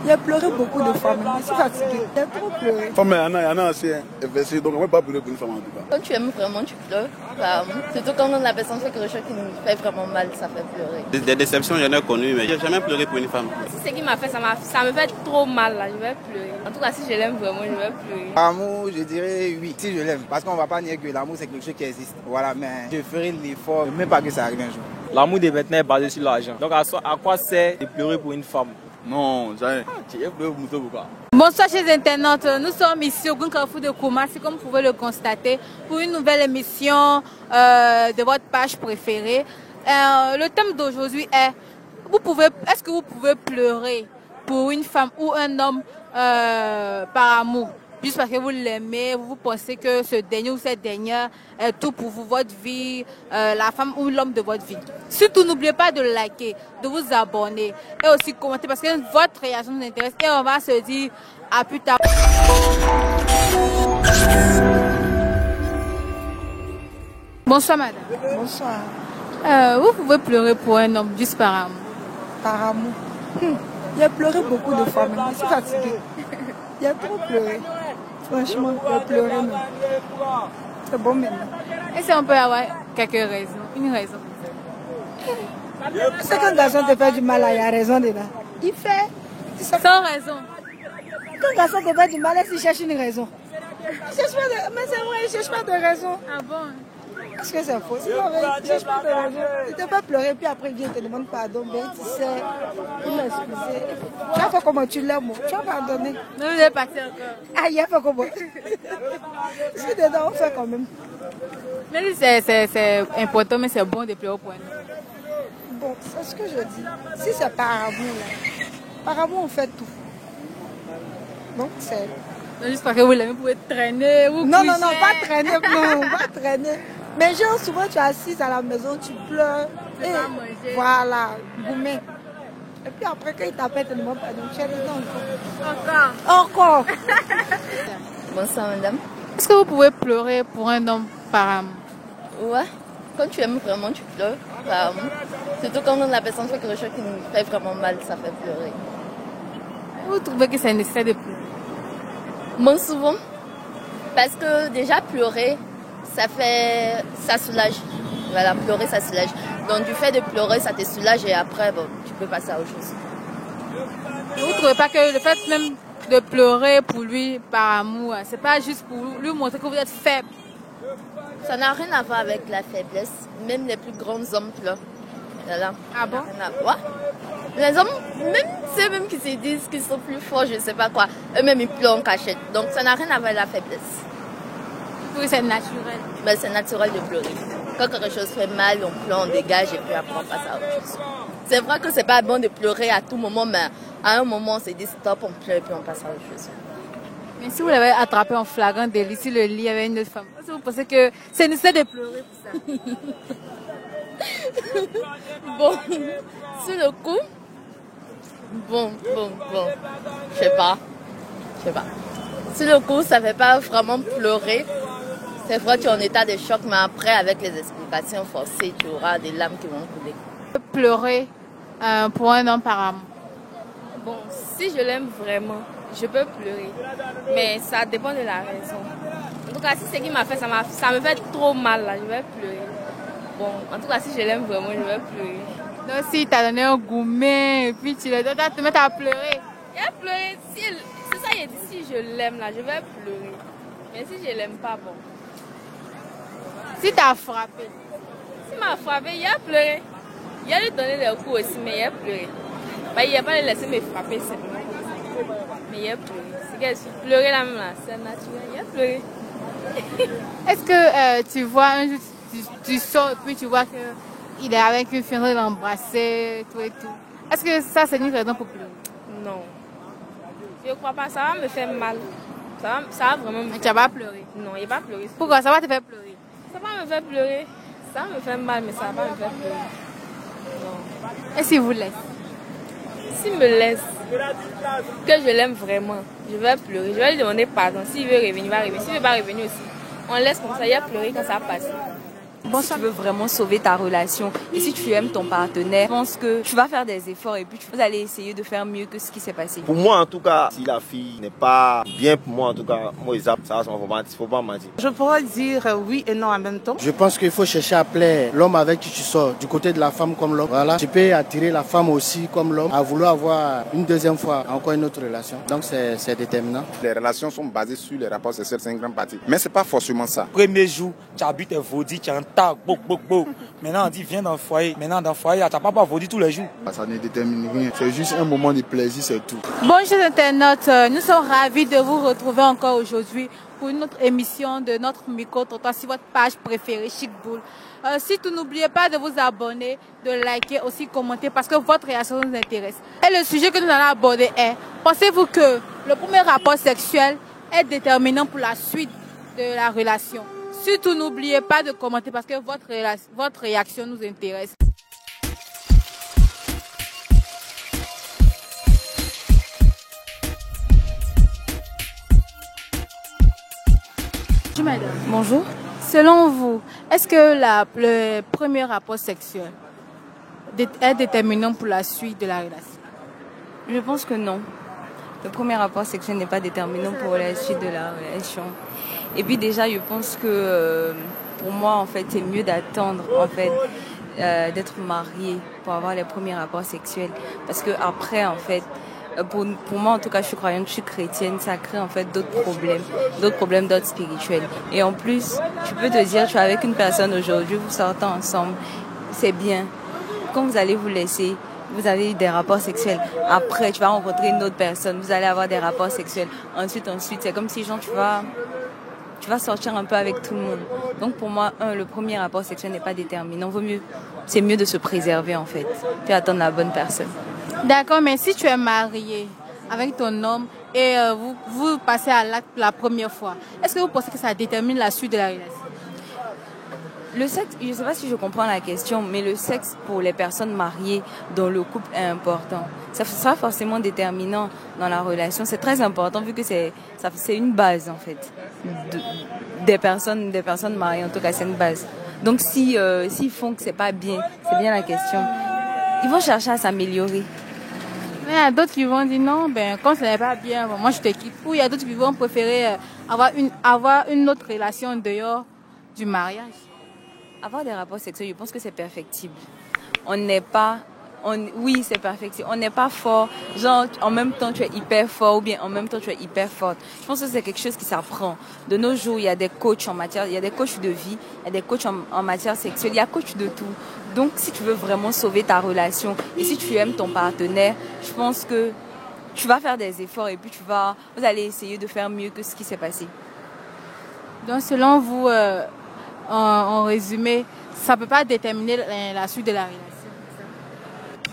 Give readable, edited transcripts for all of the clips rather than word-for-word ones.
Il a pleuré beaucoup de fois, mais je suis fatiguée. Il a trop pleuré. Femme, il y en a assez investi, donc on ne va pas pleurer pour une femme en tout cas. Quand tu aimes vraiment, tu pleures. Surtout quand la personne fait quelque chose qui nous fait vraiment mal, ça fait pleurer. Des déceptions, j'en ai connu, mais j'ai jamais pleuré pour une femme. Si ce qui m'a fait, ça me fait trop mal, là, je vais pleurer. En tout cas, si je l'aime vraiment, je vais pleurer. Amour, je dirais oui, si je l'aime. Parce qu'on ne va pas nier que l'amour, c'est quelque chose qui existe. Voilà, mais je ferai l'effort, même pas que ça arrive un jour. L'amour des maintenant est basé sur l'argent. Donc à quoi sert de pleurer pour une femme? Non, jamais. Tu es pleuré pour toi pourquoi? Bonsoir chers internautes, nous sommes ici au Grand Carrefour de Koumassi, comme vous pouvez le constater, pour une nouvelle émission de votre page préférée. Le thème d'aujourd'hui est, est-ce que vous pouvez pleurer pour une femme ou un homme par amour? Juste parce que vous l'aimez, vous pensez que ce dernier ou cette dernière est tout pour vous, votre vie, la femme ou l'homme de votre vie. Surtout, n'oubliez pas de liker, de vous abonner et aussi commenter parce que votre réaction nous intéresse et on va se dire à plus tard. Bonsoir madame. Bonsoir. Vous pouvez pleurer pour un homme juste par amour? Par amour. Il a pleuré beaucoup de fois, mais je suis fatiguée. Il a trop pleuré. Franchement, il a pleuré même. C'est bon maintenant. Est-ce qu'on peut avoir quelques raisons? Une raison? C'est qu'un garçon te fait du mal, il y a raison dedans. Il fait. Sans raison. Quand un garçon te fait du mal, il cherche une raison. Il cherche pas de... Mais c'est vrai, il ne cherche pas de raison. Ah bon? Est-ce que c'est faux? Il ne cherche pas de raison. Il te fait pleurer, puis après il vient te demande pardon. Ben, tu sais, il m'a excusé. Tu as fait comment tu l'aimes, tu as pardonné. Non, vous êtes parti encore. Ah, il a fait comment? Si dedans, on fait quand même. Mais c'est important, mais c'est bon de pleurer pour un homme. Bon, c'est ce que je dis. Si c'est par amour, là, par amour, on fait tout. Donc, c'est... Non, juste parce que vous l'aimez, vous pouvez traîner, vous non, pas traîner, non, pas traîner. Mais genre, souvent, tu es assise à la maison, tu pleures. Tu vas manger. Voilà, gourmet. Et puis après, quand il t'appelle, tu ne demandes pas, donc tu es dedans encore. Encore. Bonsoir madame. Est-ce que vous pouvez pleurer pour un homme par amour? Ouais. Quand tu aimes vraiment, tu pleures. Surtout quand la personne fait quelque chose qui nous fait vraiment mal, ça fait pleurer. Vous trouvez que c'est nécessaire de pleurer? Moi souvent. Parce que déjà pleurer, ça soulage. Voilà, pleurer, ça soulage. Donc du fait de pleurer, ça te soulage et après, bon, tu peux passer à autre chose. Vous ne trouvez pas que le fait même de pleurer pour lui par amour, c'est pas juste pour lui montrer que vous êtes faible? Ça n'a rien à voir avec la faiblesse. Même les plus grands hommes pleurent. Voilà. Ah bon? Les hommes, même ceux qui se disent qu'ils sont plus forts, je ne sais pas quoi, eux-mêmes ils pleurent en cachette. Donc ça n'a rien à voir avec la faiblesse. Oui, c'est naturel. Ben, c'est naturel de pleurer. Quand quelque chose fait mal, on pleure, on dégage et puis après on passe à autre chose. C'est vrai que c'est pas bon de pleurer à tout moment, mais à un moment on se dit stop, on pleure et puis on passe à autre chose. Mais si vous l'avez attrapé en flagrant délit sur le lit avec une autre femme, est-ce que vous pensez que c'est nécessaire de pleurer pour ça? Bon, sur le coup, bon, je sais pas. Sur le coup, ça fait pas vraiment pleurer. C'est vrai que tu es en état de choc, mais après, avec les explications forcées, tu auras des larmes qui vont couler. Pleurer pour un homme par amour? Bon, si je l'aime vraiment, je peux pleurer. Mais ça dépend de la raison. En tout cas, si ce qui m'a fait, ça me fait trop mal, là, je vais pleurer. Bon, en tout cas, si je l'aime vraiment, je vais pleurer. Donc, si tu as donné un gourmet et puis tu le donnes, tu te mets à pleurer. Je vais pleurer. C'est ça, il dit, si je l'aime, là, je vais pleurer. Mais si je l'aime pas, bon. Si tu as frappé? S'il m'a frappé, il a pleuré. Il a lui donné des coups aussi, mais il a pleuré. Bah, il n'a pas laissé me frapper simplement. Mais il a pleuré. C'est qu'elle pleurait là même, là. C'est naturel. Il a pleuré. Est-ce que tu vois un jour, tu sors et puis tu vois qu'il est avec une fille, il l'embrasser, tout et tout. Est-ce que ça, c'est une raison pour pleurer? Non. Je ne crois pas. Ça va me faire mal. Ça va vraiment me faire mal. Tu n'as pas pleuré? Non, il n'a pas pleuré. Pourquoi? Ça va te faire pleurer? Ça va me faire pleurer. Ça va me faire mal, mais ça va pas me faire pleurer. Non. Et s'il vous laisse? S'il me laisse, que je l'aime vraiment, je vais pleurer. Je vais lui demander pardon. S'il veut revenir, il va revenir. S'il ne veut pas revenir aussi, on laisse comme ça. Il a pleuré quand ça passe. Bon, si tu veux vraiment sauver ta relation et si tu aimes ton partenaire, je pense que tu vas faire des efforts et puis vous allez essayer de faire mieux que ce qui s'est passé. Pour moi, en tout cas, si la fille n'est pas bien pour moi, en tout cas, moi, ça va, faut pas mentir. Je pourrais dire oui et non en même temps. Je pense qu'il faut chercher à plaire l'homme avec qui tu sors, du côté de la femme comme l'homme. Voilà, tu peux attirer la femme aussi comme l'homme, à vouloir avoir une deuxième fois encore une autre relation. Donc c'est déterminant. Les relations sont basées sur les rapports sexuels, c'est une grande partie. Mais c'est pas forcément ça. Premier jour, tu habites tes vaudis, tu as un tag, bouk. Maintenant on dit viens dans le foyer. Maintenant dans le foyer, tu n'as pas vaudis tous les jours. Ça ne détermine rien. C'est juste un moment de plaisir, c'est tout. Bonjour chers internautes, nous sommes ravis de vous retrouver encore aujourd'hui pour une autre émission de notre micro-trottoir sur votre page préférée Chic Boule. Surtout n'oubliez pas de vous abonner, de liker, aussi commenter parce que votre réaction nous intéresse. Et le sujet que nous allons aborder est, pensez-vous que le premier rapport sexuel est déterminant pour la suite de la relation? Surtout n'oubliez pas de commenter parce que votre réaction nous intéresse. Bonjour madame. Bonjour. Selon vous, est-ce que le premier rapport sexuel est déterminant pour la suite de la relation? Je pense que non. Le premier rapport sexuel n'est pas déterminant pour la suite de la relation. Et puis déjà, je pense que pour moi, en fait, c'est mieux d'attendre, en fait, d'être marié pour avoir les premiers rapports sexuels. Parce que après, en fait, pour moi, en tout cas, je suis croyante, je suis chrétienne, ça crée en fait d'autres problèmes d'ordre spirituel. Et en plus, tu peux te dire, tu es avec une personne aujourd'hui, vous sortez ensemble, c'est bien. Quand vous allez vous laisser, vous avez eu des rapports sexuels. Après, tu vas rencontrer une autre personne, vous allez avoir des rapports sexuels. Ensuite, c'est comme si genre, tu vas sortir un peu avec tout le monde. Donc pour moi, le premier rapport sexuel n'est pas déterminant. C'est mieux de se préserver en fait, puis attendre la bonne personne. D'accord, mais si tu es marié avec ton homme et vous passez à l'acte la première fois, est-ce que vous pensez que ça détermine la suite de la relation? Le sexe, je ne sais pas si je comprends la question, mais le sexe pour les personnes mariées dans le couple est important. Ça sera forcément déterminant dans la relation. C'est très important vu que c'est une base en fait des personnes mariées. En tout cas, c'est une base. Donc s'ils font que c'est pas bien, c'est bien la question. Ils vont chercher à s'améliorer. Mais il y a d'autres qui vont dire non, quand ce n'est pas bien, moi je te quitte. Ou il y a d'autres qui vont préférer avoir une autre relation en dehors du mariage. Avoir des rapports sexuels, je pense que c'est perfectible. Oui, c'est perfectible. On n'est pas fort. Genre, en même temps, tu es hyper fort ou bien en même temps, tu es hyper forte. Je pense que c'est quelque chose qui s'apprend. De nos jours, il y a des coachs il y a des coachs de vie, il y a des coachs en matière sexuelle, il y a coachs de tout. Donc, si tu veux vraiment sauver ta relation et si tu aimes ton partenaire, je pense que tu vas faire des efforts et puis vous allez essayer de faire mieux que ce qui s'est passé. Donc, selon vous, en résumé, ça ne peut pas déterminer la suite de la relation.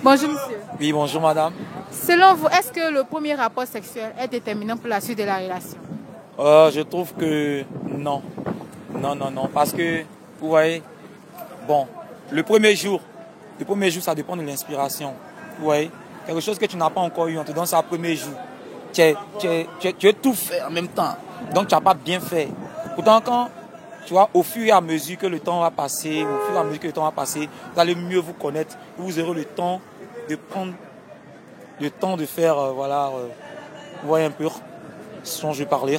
Bonjour monsieur. Oui, bonjour madame. Selon vous, est-ce que le premier rapport sexuel est déterminant pour la suite de la relation? Je trouve que non. Non. Parce que, vous voyez, bon, le premier jour, ça dépend de l'inspiration. Vous voyez, quelque chose que tu n'as pas encore eu, on te donne ça le premier jour. Tu as tout fait en même temps. Donc, tu n'as pas bien fait. Pourtant, quand, tu vois, au fur et à mesure que le temps va passer, vous allez mieux vous connaître. Vous aurez le temps de prendre le temps de faire, vous voyez un peu, sans je parler.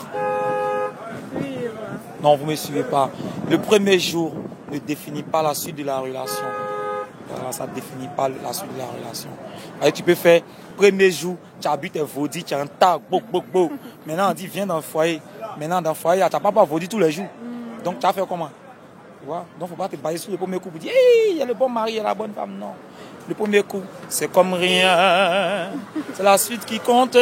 Oui, voilà. Non, vous ne me suivez pas. Le premier jour ne définit pas la suite de la relation. Voilà, ça ne définit pas la suite de la relation. Alors, tu peux faire, premier jour, tu habites tes vaudis, tu as un tag, bouk. Maintenant, on dit, viens dans le foyer. Maintenant, dans le foyer, tu n'as pas vaudis tous les jours. Donc, tu as fait comment? Tu vois? Donc, il ne faut pas te baser sur le premier coup pour dire, hey, il y a le bon mari, il y a la bonne femme. Non. Le premier coup, c'est comme rien. C'est la suite qui compte.